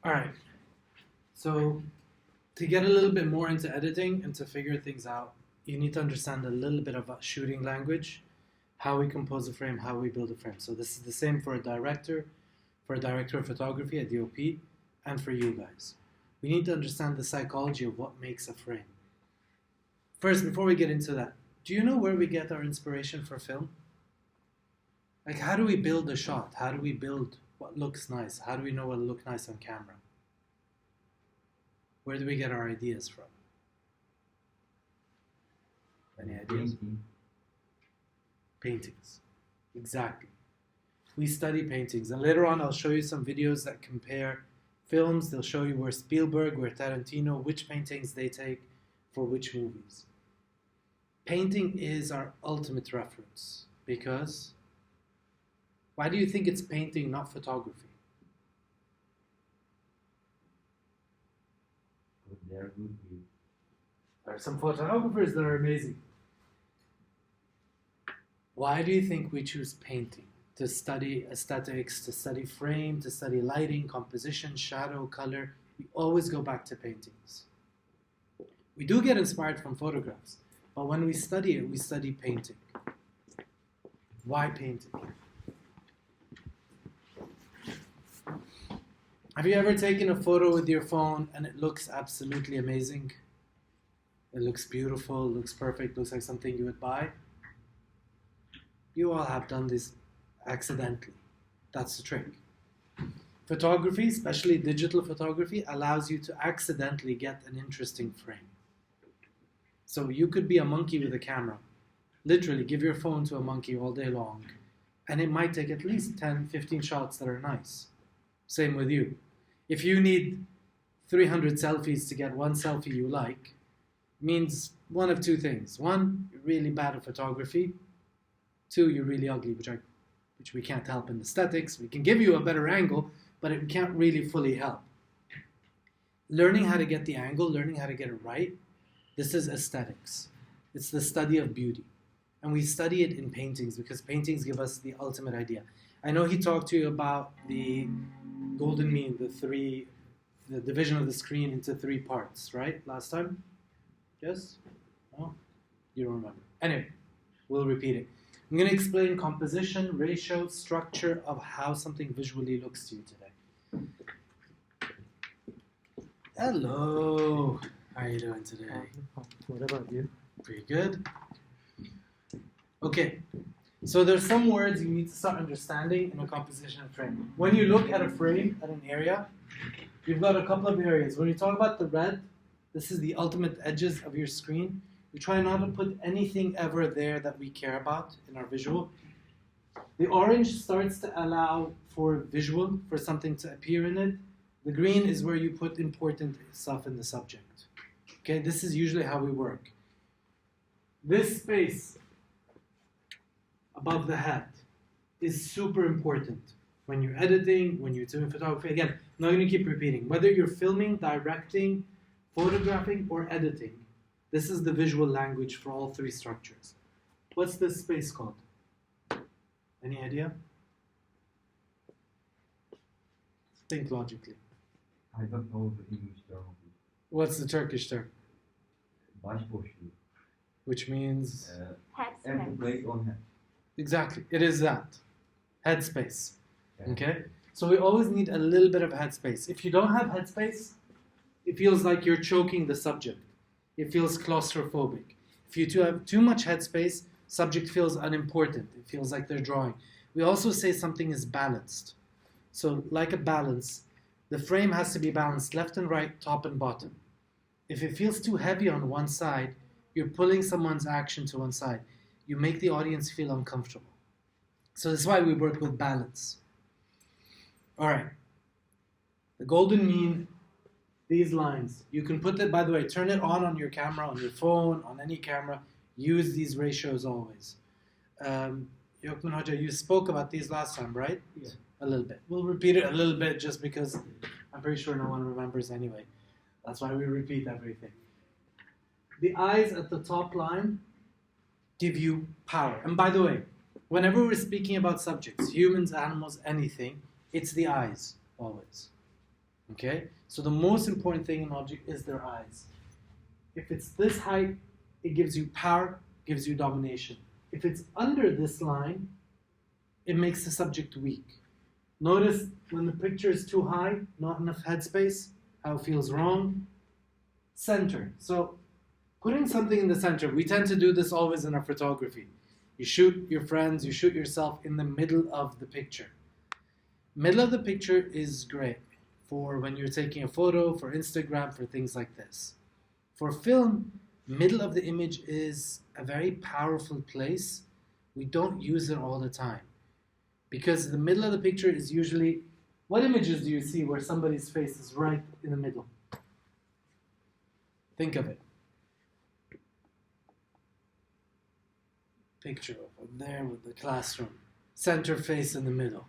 All right. So to get a little bit more into editing and to figure things out, you need to understand a little bit about shooting language, how we compose a frame, how we build a frame. So this is the same for a director of photography, a DOP, and for you guys. We need to understand the psychology of what makes a frame. First, before we get into that, do you know where we get our inspiration for film? Like, how do we build a shot? How do we build what looks nice? How do we know what will look nice on camera? Where do we get our ideas from? Any ideas? Paintings. Exactly. We study paintings. And later on, I'll show you some videos that compare films. They'll show you where Spielberg, where Tarantino, which paintings they take for which movies. Painting is our ultimate reference because why do you think it's painting, not photography? There are some photographers that are amazing. Why do you think we choose painting? To study aesthetics, to study frame, to study lighting, composition, shadow, color. We always go back to paintings. We do get inspired from photographs, but when we study it, we study painting. Why painting? Have you ever taken a photo with your phone and it looks absolutely amazing? It looks beautiful, it looks perfect, looks like something you would buy? You all have done this accidentally. That's the trick. Photography, especially digital photography, allows you to accidentally get an interesting frame. So you could be a monkey with a camera. Literally, give your phone to a monkey all day long, and it might take at least 10, 15 shots that are nice. Same with you. If you need 300 selfies to get one selfie you like, means one of two things. One, you're really bad at photography. Two, you're really ugly, which we can't help in aesthetics. We can give you a better angle, but it can't really fully help. Learning how to get the angle, learning how to get it right, this is aesthetics. It's the study of beauty. And we study it in paintings because paintings give us the ultimate idea. I know he talked to you about the golden mean, the division of the screen into 3 parts, right? Last time? Yes? No? You don't remember. Anyway, we'll repeat it. I'm going to explain composition, ratio, structure of how something visually looks to you today. Hello. How are you doing today? What about you? Pretty good. Okay. So there's some words you need to start understanding in a composition frame. When you look at a frame, at an area, you've got a couple of areas. When you talk about the red, this is the ultimate edges of your screen. We try not to put anything ever there that we care about in our visual. The orange starts to allow for visual, for something to appear in it. The green is where you put important stuff in the subject. Okay, this is usually how we work. This space above the head is super important when you're editing, when you're doing photography. Again, I'm not going to keep repeating. Whether you're filming, directing, photographing, or editing, this is the visual language for all 3 structures. What's this space called? Any idea? Think logically. I don't know the English term. What's the Turkish term? Başboşluğu. Which means? Empty place on head. Exactly. It is that. Headspace. Yeah. Okay? So we always need a little bit of headspace. If you don't have headspace, it feels like you're choking the subject. It feels claustrophobic. If you have too much headspace, subject feels unimportant. It feels like they're drawing. We also say something is balanced. So like a balance, the frame has to be balanced left and right, top and bottom. If it feels too heavy on one side, you're pulling someone's action to one side. You make the audience feel uncomfortable. So that's why we work with balance. All right. The golden mean, these lines. You can put it, by the way, turn it on your camera, on your phone, on any camera. Use these ratios always. Yokman Hoja, you spoke about these last time, right? Yeah. A little bit. We'll repeat it a little bit just because I'm pretty sure no one remembers anyway. That's why we repeat everything. The eyes at the top line give you power. And by the way, whenever we're speaking about subjects, humans, animals, anything, it's the eyes, always. Okay? So the most important thing in an object is their eyes. If it's this height, it gives you power, gives you domination. If it's under this line, it makes the subject weak. Notice when the picture is too high, not enough headspace, how it feels wrong. Center. So putting something in the center, we tend to do this always in our photography. You shoot your friends, you shoot yourself in the middle of the picture. Middle of the picture is great for when you're taking a photo, for Instagram, for things like this. For film, middle of the image is a very powerful place. We don't use it all the time. Because the middle of the picture is usually, what images do you see where somebody's face is right in the middle? Think of it. Picture over there with the classroom. Center face in the middle.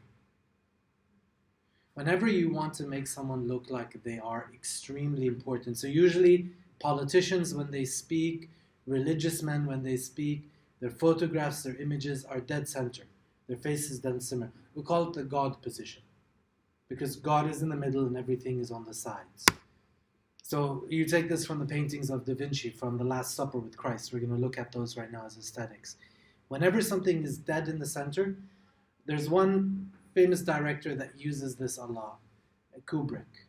Whenever you want to make someone look like they are extremely important, so usually politicians when they speak, religious men when they speak, their photographs, their images are dead center. Their face is done similar. We call it the God position because God is in the middle and everything is on the sides. So you take this from the paintings of Da Vinci, from the Last Supper with Christ. We're going to look at those right now as aesthetics. Whenever something is dead in the center, there's one famous director that uses this a lot, Kubrick.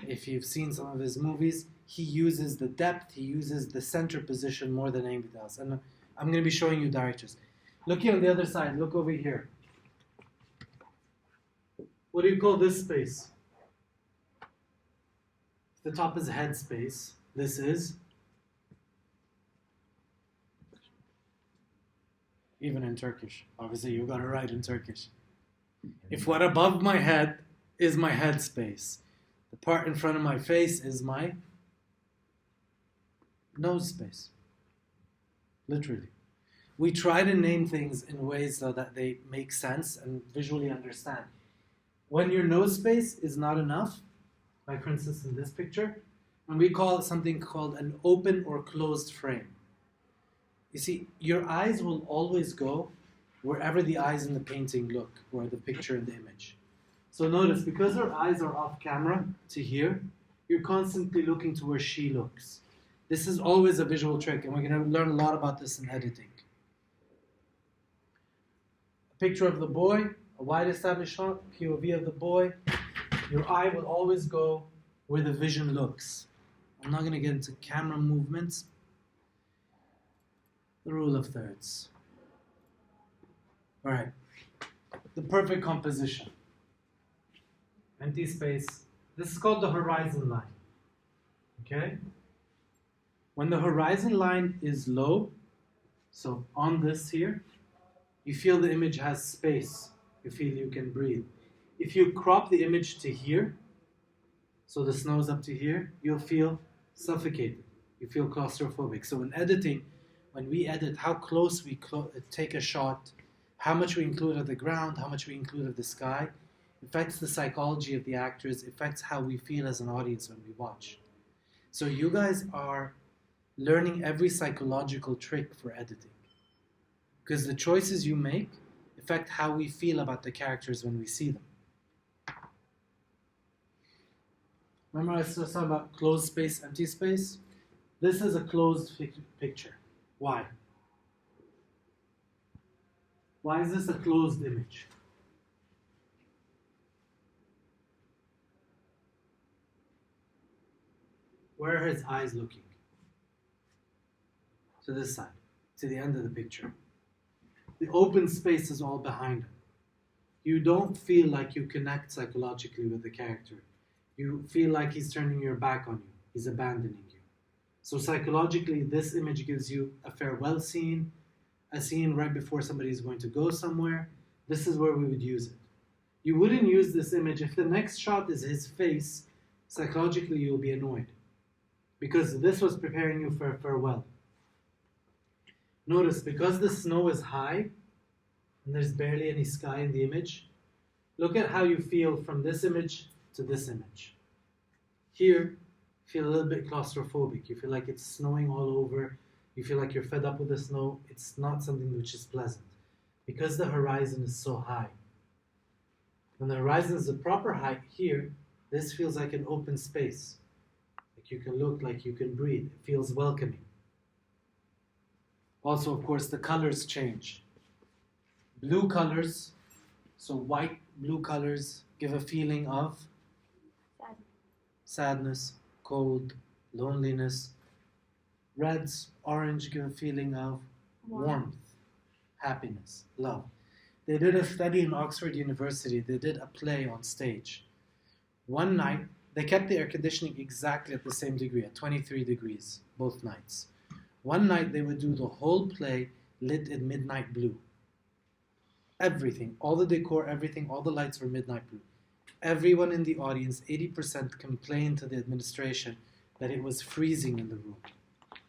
If you've seen some of his movies, he uses the depth, he uses the center position more than anything else. And I'm going to be showing you directors. Looking on the other side, look over here. What do you call this space? The top is head space. This is, even in Turkish. Obviously, you got it right in Turkish. If what above my head is my head space, the part in front of my face is my nose space. Literally. We try to name things in ways so that they make sense and visually understand. When your nose space is not enough, like for instance in this picture, and we call it something called an open or closed frame. You see, your eyes will always go wherever the eyes in the painting look, or the picture in the image. So notice, because our eyes are off camera to here, you're constantly looking to where she looks. This is always a visual trick, and we're going to learn a lot about this in editing. A picture of the boy, a wide established shot, POV of the boy. Your eye will always go where the vision looks. I'm not going to get into camera movements. The rule of thirds. All right. The perfect composition. Empty space. This is called the horizon line. Okay? When the horizon line is low, so on this here, you feel the image has space. You feel you can breathe. If you crop the image to here, so the snow's up to here, you'll feel suffocated. You feel claustrophobic. So in editing, when we edit, how close we take a shot, how much we include of the ground, how much we include of the sky, affects the psychology of the actors, affects how we feel as an audience when we watch. So you guys are learning every psychological trick for editing. Because the choices you make affect how we feel about the characters when we see them. Remember I was talking about closed space, empty space? This is a closed picture. Why? Why is this a closed image? Where are his eyes looking? To this side, to the end of the picture. The open space is all behind him. You don't feel like you connect psychologically with the character. You feel like he's turning your back on you. He's abandoning you. So psychologically, this image gives you a farewell scene, a scene right before somebody is going to go somewhere. This is where we would use it. You wouldn't use this image if the next shot is his face. Psychologically, you'll be annoyed because this was preparing you for a farewell. Notice, because the snow is high and there's barely any sky in the image, look at how you feel from this image to this image. Here, you feel a little bit claustrophobic. You feel like it's snowing all over. You feel like you're fed up with the snow. It's not something which is pleasant because the horizon is so high. When the horizon is the proper height here, This feels like an open space. Like you can look, like you can breathe. It feels welcoming. Also, of course, the colors change. Blue colors, so white, blue colors give a feeling of sadness, cold, loneliness. Reds, orange give a feeling of warmth, happiness, love. They did a study in Oxford University. They did a play on stage. One night, they kept the air conditioning exactly at the same degree, at 23 degrees, both nights. One night, they would do the whole play lit in midnight blue. Everything, all the decor, everything, all the lights were midnight blue. Everyone in the audience, 80%, complained to the administration that it was freezing in the room,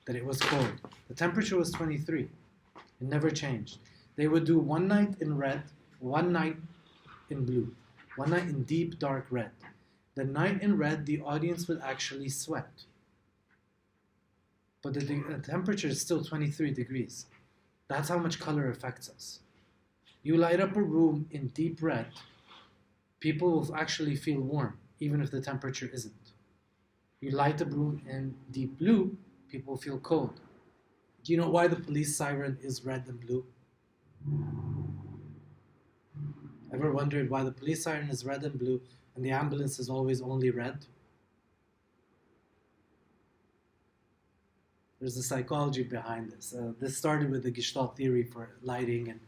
that it was cold. The temperature was 23. It never changed. They would do one night in red, one night in blue, one night in deep dark red. The night in red, the audience would actually sweat. But the temperature is still 23 degrees. That's how much color affects us. You light up a room in deep red, people will actually feel warm, even if the temperature isn't. You light a room in deep blue, people feel cold. Do you know why the police siren is red and blue? Ever wondered why the police siren is red and blue and the ambulance is always only red? There's a psychology behind this. This started with the Gestalt theory for lighting and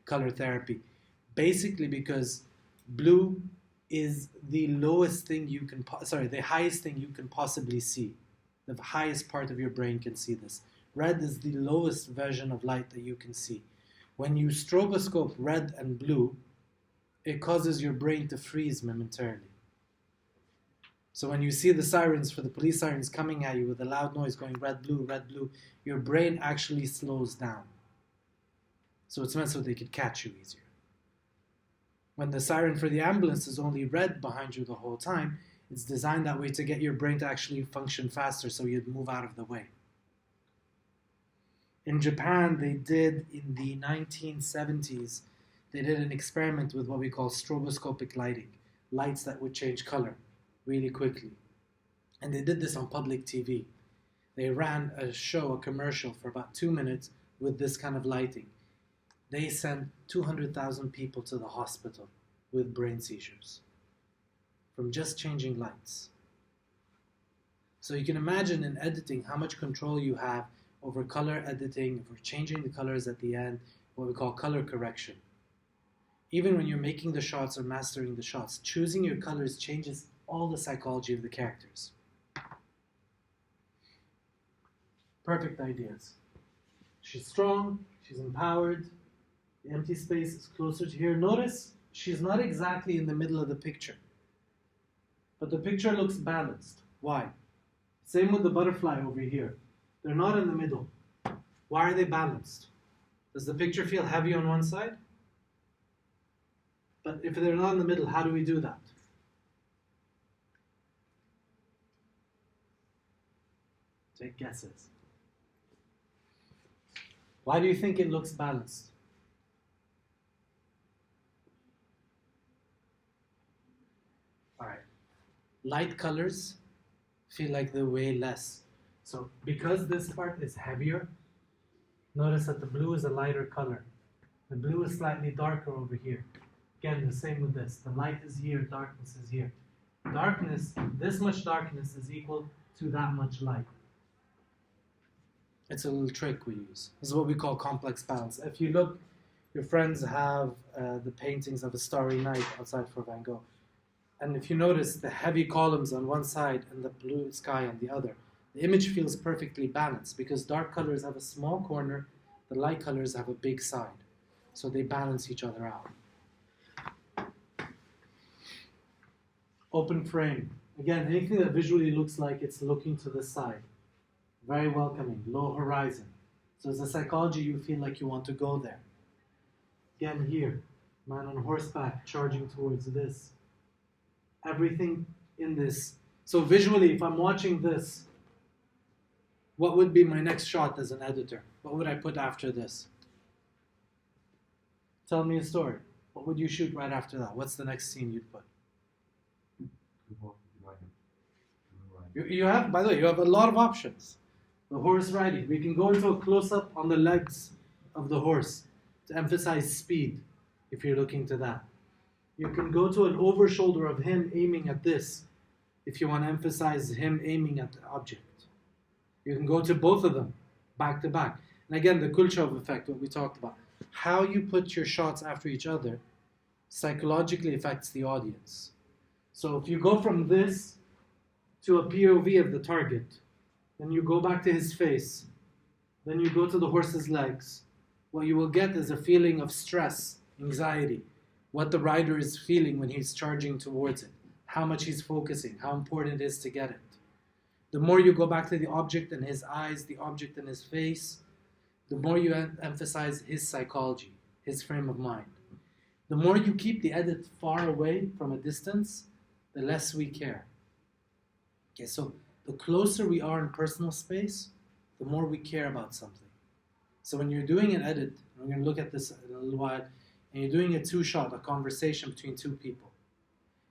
color therapy. Basically because blue is the lowest thing you can, the highest thing you can possibly see. The highest part of your brain can see this. Red is the lowest version of light that you can see. When you stroboscope red and blue, it causes your brain to freeze momentarily. So when you see the sirens for the police sirens coming at you with a loud noise going red, blue, your brain actually slows down. So it's meant so they could catch you easier. When the siren for the ambulance is only red behind you the whole time, it's designed that way to get your brain to actually function faster so you'd move out of the way. In Japan, they did, in the 1970s, they did an experiment with what we call stroboscopic lighting, lights that would change color really quickly. And they did this on public TV. They ran a commercial for about 2 minutes with this kind of lighting. They sent 200,000 people to the hospital with brain seizures from just changing lights. So you can imagine in editing how much control you have over color editing, over changing the colors at the end, what we call color correction. Even when you're making the shots or mastering the shots, choosing your colors changes all the psychology of the characters. Perfect ideas. She's strong, she's empowered, the empty space is closer to here. Notice she's not exactly in the middle of the picture, but the picture looks balanced. Why? Same with the butterfly over here. They're not in the middle. Why are they balanced? Does the picture feel heavy on one side? But if they're not in the middle, how do we do that? Take guesses. Why do you think it looks balanced? Alright. Light colors feel like they weigh less. So because this part is heavier, notice that the blue is a lighter color. The blue is slightly darker over here. Again, the same with this. The light is here, darkness is here. Darkness, this much darkness is equal to that much light. It's a little trick we use. This is what we call complex balance. If you look, your friends have the paintings of A Starry Night outside for Van Gogh. And if you notice the heavy columns on one side and the blue sky on the other, the image feels perfectly balanced because dark colors have a small corner, the light colors have a big side. So they balance each other out. Open frame. Again, anything that visually looks like it's looking to the side. Very welcoming, low horizon. So as a psychology, you feel like you want to go there. Again here, man on horseback charging towards this. Everything in this. So visually, if I'm watching this, what would be my next shot as an editor? What would I put after this? Tell me a story. What would you shoot right after that? What's the next scene you'd put? You have, by the way, you have a lot of options. The horse riding. We can go into a close-up on the legs of the horse to emphasize speed, if you're looking to that. You can go to an over-shoulder of him aiming at this, if you want to emphasize him aiming at the object. You can go to both of them, back to back. And again, the Kuleshov effect, what we talked about. How you put your shots after each other psychologically affects the audience. So if you go from this to a POV of the target, then you go back to his face, then you go to the horse's legs, what you will get is a feeling of stress, anxiety, what the rider is feeling when he's charging towards it, how much he's focusing, how important it is to get it. The more you go back to the object and his eyes, the object and his face, the more you emphasize his psychology, his frame of mind. The more you keep the edit far away from a distance, the less we care. Okay, so the closer we are in personal space, the more we care about something. So when you're doing an edit, and we're going to look at this in a little while, and you're doing a two-shot, a conversation between two people,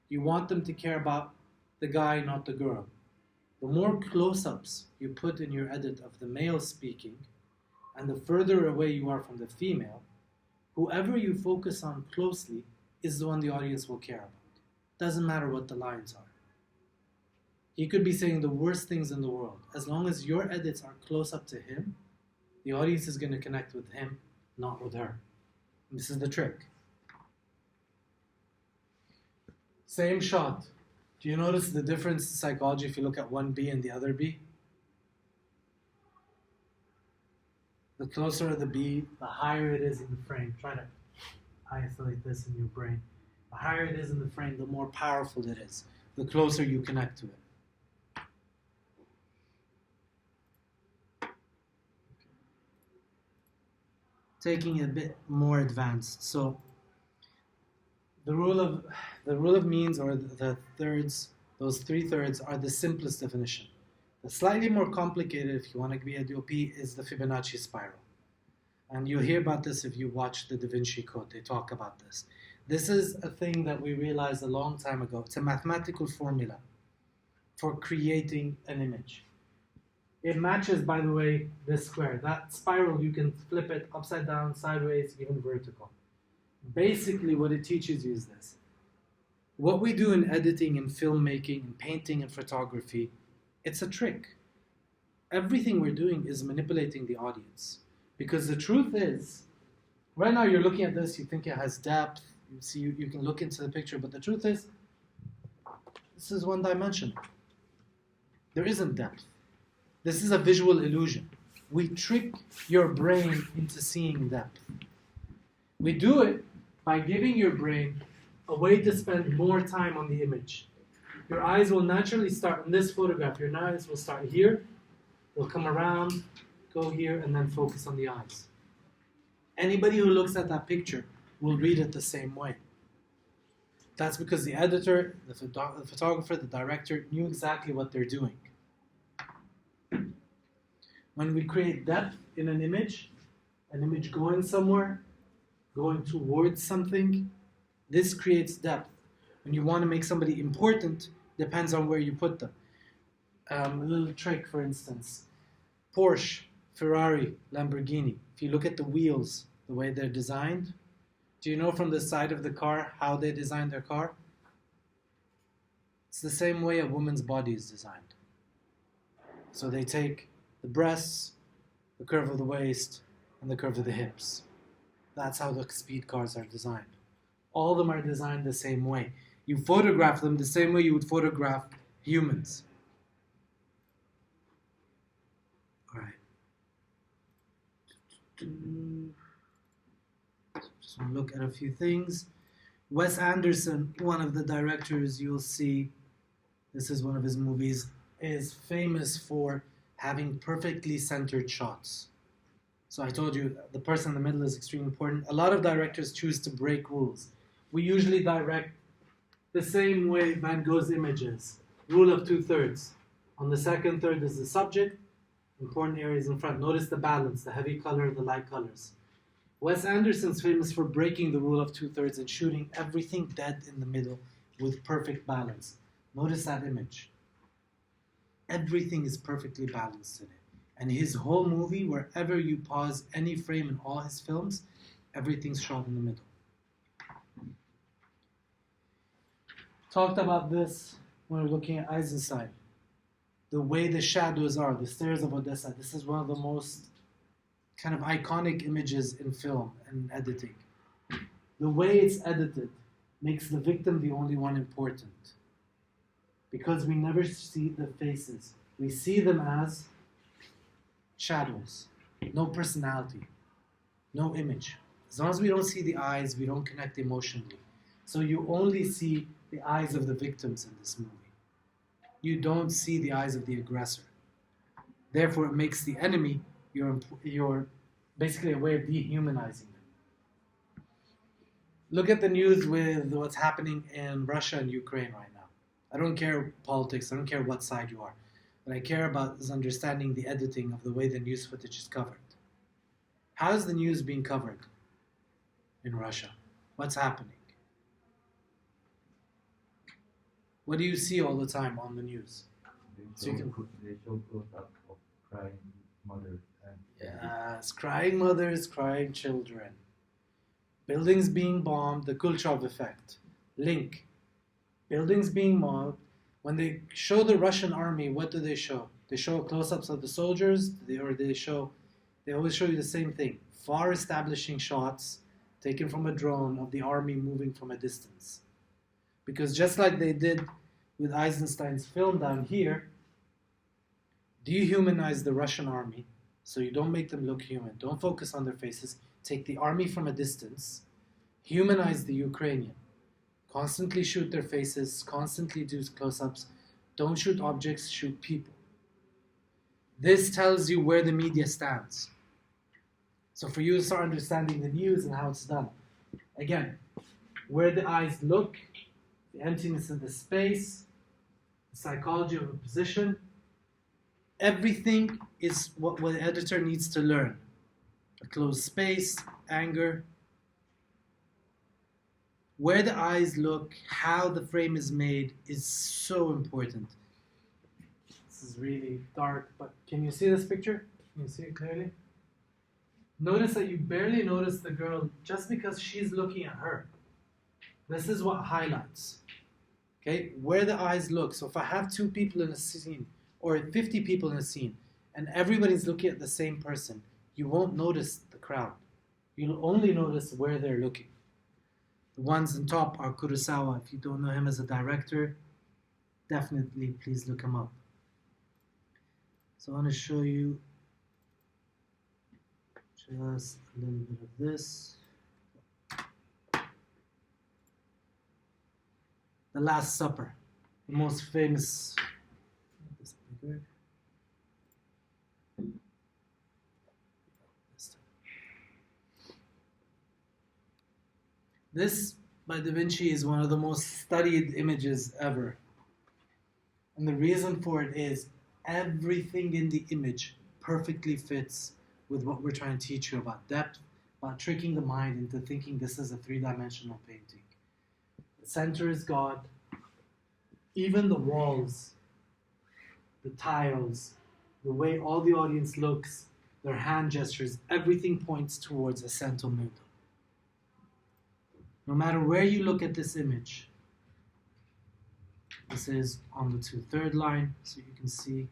you want them to care about the guy, not the girl. The more close-ups you put in your edit of the male speaking, and the further away you are from the female, whoever you focus on closely is the one the audience will care about. Doesn't matter what the lines are. He could be saying the worst things in the world. As long as your edits are close up to him, the audience is going to connect with him, not with her. And this is the trick. Same shot. Do you notice the difference in psychology if you look at one B and the other B? The closer the B, the higher it is in the frame. Try to isolate this in your brain. The higher it is in the frame, the more powerful it is. The closer you connect to it. Taking it a bit more advanced. So the rule of means, or the thirds, those 3/3 are the simplest definition. The slightly more complicated, if you want to be a DOP, is the Fibonacci spiral. And you'll hear about this if you watch the Da Vinci Code. They talk about this. This is a thing that we realized a long time ago. It's a mathematical formula for creating an image. It matches, by the way, this square. That spiral, you can flip it upside down, sideways, even vertical. Basically, what it teaches you is this. What we do in editing and filmmaking and painting and photography, it's a trick. Everything we're doing is manipulating the audience. Because the truth is, right now you're looking at this, you think it has depth, you see, you can look into the picture, but the truth is, this is one-dimensional. There isn't depth. This is a visual illusion. We trick your brain into seeing depth. We do it by giving your brain a way to spend more time on the image. Your eyes will naturally start in this photograph. Your eyes will start here, they'll come around, go here, and then focus on the eyes. Anybody who looks at that picture will read it the same way. That's because the editor, the photographer, the director knew exactly what they're doing. When we create depth in an image going somewhere, going towards something, this creates depth. When you want to make somebody important, depends on where you put them. A little trick, for instance. Porsche, Ferrari, Lamborghini. If you look at the wheels, the way they're designed, do you know from the side of the car how they designed their car? It's the same way a woman's body is designed. So they take the breasts, the curve of the waist, and the curve of the hips. That's how the speed cars are designed. All of them are designed the same way. You photograph them the same way you would photograph humans. All right. Just want to look at a few things. Wes Anderson, one of the directors, you'll see, this is one of his movies, is famous for having perfectly centered shots. So I told you, the person in the middle is extremely important. A lot of directors choose to break rules. We usually direct the same way Van Gogh's image is. Rule of 2/3. On the second third is the subject, important areas in front. Notice the balance, the heavy color, the light colors. Wes Anderson's famous for breaking the rule of 2/3 and shooting everything dead in the middle with perfect balance. Notice that image. Everything is perfectly balanced in it. And his whole movie, wherever you pause any frame in all his films, everything's shot in the middle. Talked about this when we were looking at Eisenstein. The way the shadows are, the stairs of Odessa, this is one of the most kind of iconic images in film and editing. The way it's edited makes the victim the only one important. Because we never see the faces. We see them as shadows, no personality, no image. As long as we don't see the eyes, we don't connect emotionally. So you only see the eyes of the victims in this movie. You don't see the eyes of the aggressor. Therefore, it makes the enemy you're basically a way of dehumanizing them. Look at the news with what's happening in Russia and Ukraine right now. I don't care politics, I don't care what side you are. What I care about is understanding the editing of the way the news footage is covered. How is the news being covered in Russia? What's happening? What do you see all the time on the news? They show close-up of crying mothers and Yes, crying mothers, crying children. Buildings being bombed, the Kulchov effect. Link. Buildings being mobbed. When they show the Russian army, what do they show? They show close-ups of the soldiers, they always show you the same thing. Far establishing shots taken from a drone of the army moving from a distance. Because just like they did with Eisenstein's film down here, dehumanize the Russian army so you don't make them look human. Don't focus on their faces. Take the army from a distance. Humanize the Ukrainian. Constantly shoot their faces, constantly do close-ups. Don't shoot objects, shoot people. This tells you where the media stands. So for you to start understanding the news and how it's done. Again, where the eyes look, the emptiness of the space, the psychology of a position, everything is what the editor needs to learn. A closed space, anger, where the eyes look, how the frame is made is so important. This is really dark, but can you see this picture? Can you see it clearly? Notice that you barely notice the girl just because she's looking at her. This is what highlights. Okay, where the eyes look. So if I have 2 people in a scene, or 50 people in a scene, and everybody's looking at the same person, you won't notice the crowd. You'll only notice where they're looking. The ones on top are Kurosawa. If you don't know him as a director, definitely please look him up. So I want to show you just a little bit of this. The Last Supper, the most famous. This bigger. This by Da Vinci is one of the most studied images ever. And the reason for it is everything in the image perfectly fits with what we're trying to teach you about depth, about tricking the mind into thinking this is a 3-dimensional painting. The center is God. Even the walls, the tiles, the way all the audience looks, their hand gestures, everything points towards a Santo Mundo. No matter where you look at this image, this is on the 2/3 line, so you can see.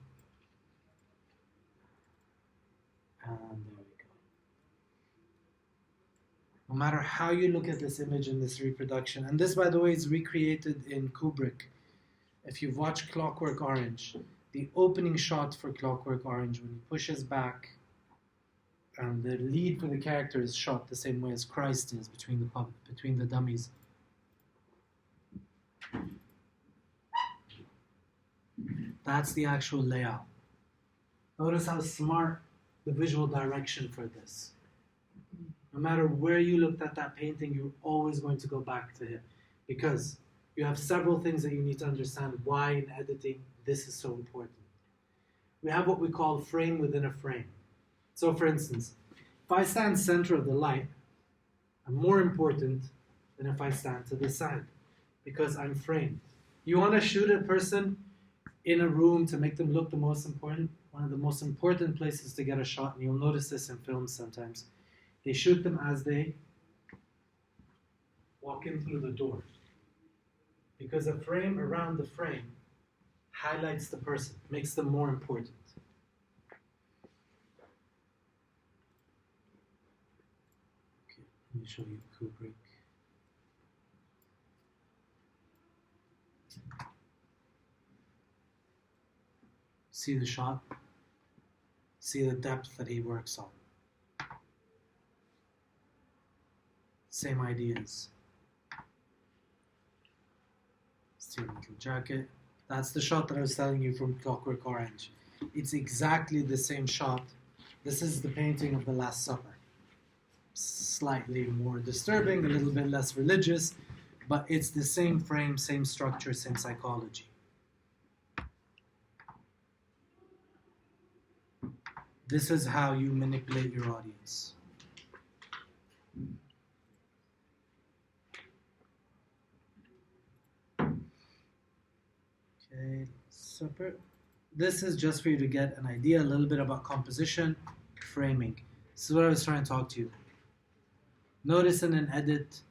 And there we go. No matter how you look at this image in this reproduction, and this, by the way, is recreated in Kubrick. If you've watched Clockwork Orange, the opening shot for Clockwork Orange, when he pushes back, and the lead for the character is shot the same way as Christ is between the dummies. That's the actual layout. Notice how smart the visual direction for this. No matter where you looked at that painting, you're always going to go back to it. Because you have several things that you need to understand why in editing this is so important. We have what we call frame within a frame. So for instance, if I stand center of the light, I'm more important than if I stand to the side because I'm framed. You want to shoot a person in a room to make them look the most important. One of the most important places to get a shot, and you'll notice this in films sometimes, they shoot them as they walk in through the door. Because a frame around the frame highlights the person, makes them more important. Okay, let me show you Kubrick. See the shot? See the depth that he works on. Same ideas. Steel Metal Jacket. That's the shot that I was telling you from Clockwork Orange. It's exactly the same shot. This is the painting of the Last Supper. Slightly more disturbing, a little bit less religious, but it's the same frame, same structure, same psychology. This is how you manipulate your audience. Okay, separate. This is just for you to get an idea, a little bit about composition, framing. This is what I was trying to talk to you. Notice in an edit,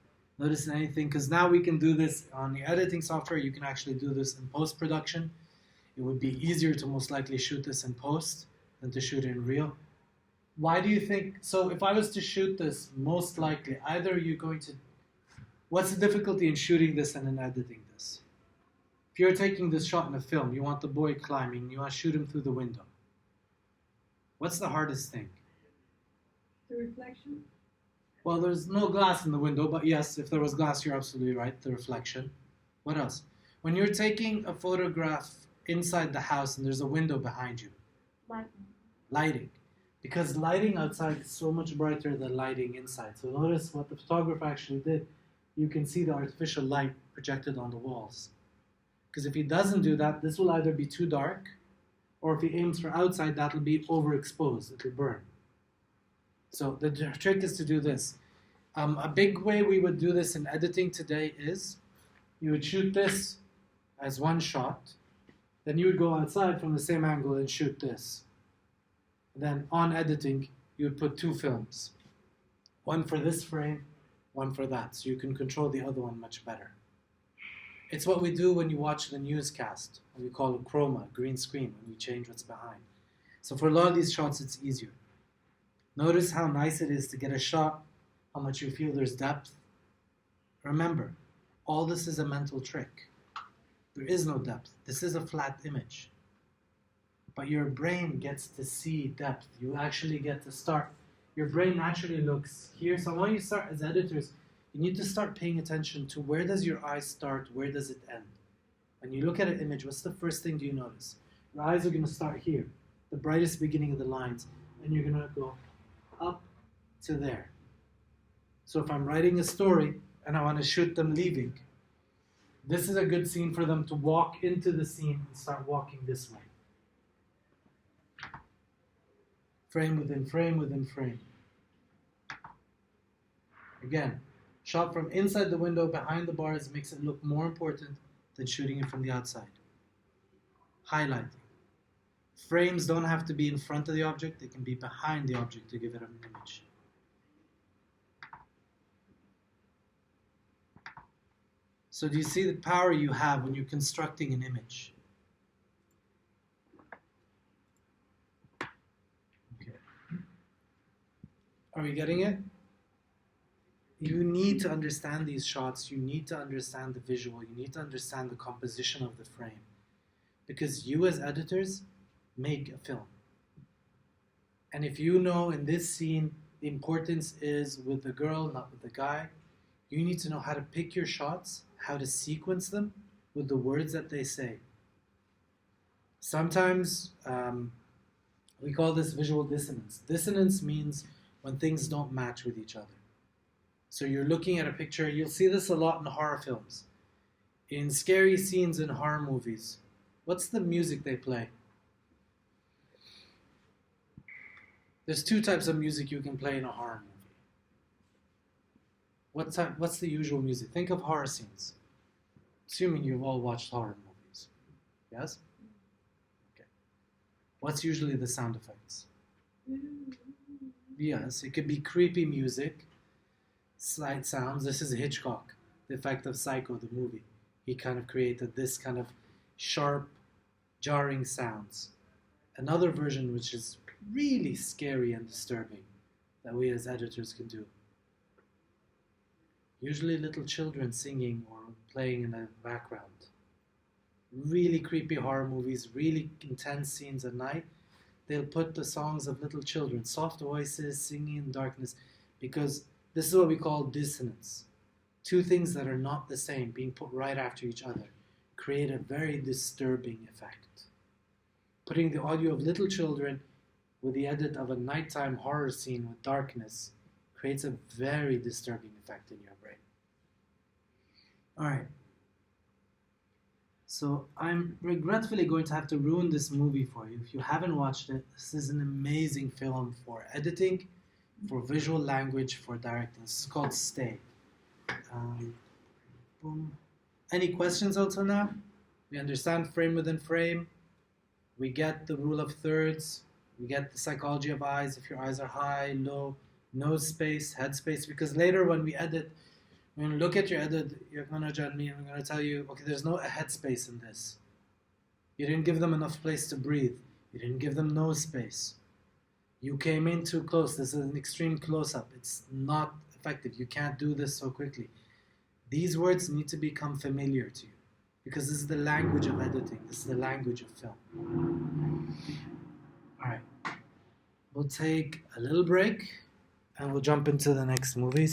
notice in anything, because now we can do this on the editing software. You can actually do this in post-production. It would be easier to most likely shoot this in post than to shoot it in real. Why do you think, so if I was to shoot this, most likely, either you're going to, what's the difficulty in shooting this and in editing this? If you're taking this shot in a film, you want the boy climbing, you want to shoot him through the window. What's the hardest thing? The reflection? Well, there's no glass in the window, but yes, if there was glass, you're absolutely right, the reflection. What else? When you're taking a photograph inside the house and there's a window behind you. Lighting. Because lighting outside is so much brighter than lighting inside. So notice what the photographer actually did. You can see the artificial light projected on the walls. Because if he doesn't do that, this will either be too dark, or if he aims for outside, that will be overexposed. It will burn. So the trick is to do this. A big way we would do this in editing today is you would shoot this as one shot, then you would go outside from the same angle and shoot this. Then on editing, you would put two films. One for this frame, one for that. So you can control the other one much better. It's what we do when you watch the newscast. We call it chroma, green screen, when we change what's behind. So for a lot of these shots, it's easier. Notice how nice it is to get a shot, how much you feel there's depth. Remember, all this is a mental trick. There is no depth. This is a flat image. But your brain gets to see depth. You actually get to start. Your brain naturally looks here. So when you start as editors, you need to start paying attention to where does your eye start, where does it end. When you look at an image, what's the first thing do you notice? Your eyes are going to start here, the brightest beginning of the lines, and you're going to go up to there. So if I'm writing a story and I want to shoot them leaving, this is a good scene for them to walk into the scene and start walking this way. Frame within frame within frame. Again, shot from inside the window behind the bars makes it look more important than shooting it from the outside. Highlighting. Frames don't have to be in front of the object, they can be behind the object to give it an image. So do you see the power you have when you're constructing an image? Okay. Are we getting it? You need to understand these shots, you need to understand the visual, you need to understand the composition of the frame. Because you as editors make a film. And if you know in this scene the importance is with the girl, not with the guy, you need to know how to pick your shots, how to sequence them with the words that they say. Sometimes we call this visual dissonance. Dissonance means when things don't match with each other. So you're looking at a picture, you'll see this a lot in horror films. In scary scenes in horror movies, what's the music they play? There's two types of music you can play in a horror movie. What's the usual music? Think of horror scenes. Assuming you've all watched horror movies. Yes? What's usually the sound effects? Yes, it could be creepy music, slight sounds. This is Hitchcock, the effect of Psycho, the movie. He kind of created this kind of sharp, jarring sounds. Another version which is really scary and disturbing that we as editors can do. Usually little children singing or playing in the background. Really creepy horror movies, really intense scenes at night. They'll put the songs of little children, soft voices, singing in darkness, because this is what we call dissonance. Two things that are not the same being put right after each other create a very disturbing effect. Putting the audio of little children with the edit of a nighttime horror scene with darkness creates a very disturbing effect in your brain. Alright. So I'm regretfully going to have to ruin this movie for you. If you haven't watched it, this is an amazing film for editing, for visual language, for directing. It's called Stay. Boom. Any questions until now? We understand frame within frame. We get the rule of thirds. We get the psychology of eyes. If your eyes are high, low, nose space, head space. Because later when we edit, when you look at your edit, you're going to judge me and I'm going to tell you, okay, there's no head space in this. You didn't give them enough place to breathe. You didn't give them nose space. You came in too close. This is an extreme close-up. It's not effective. You can't do this so quickly. These words need to become familiar to you because this is the language of editing. This is the language of film. All right. We'll take a little break and we'll jump into the next movies.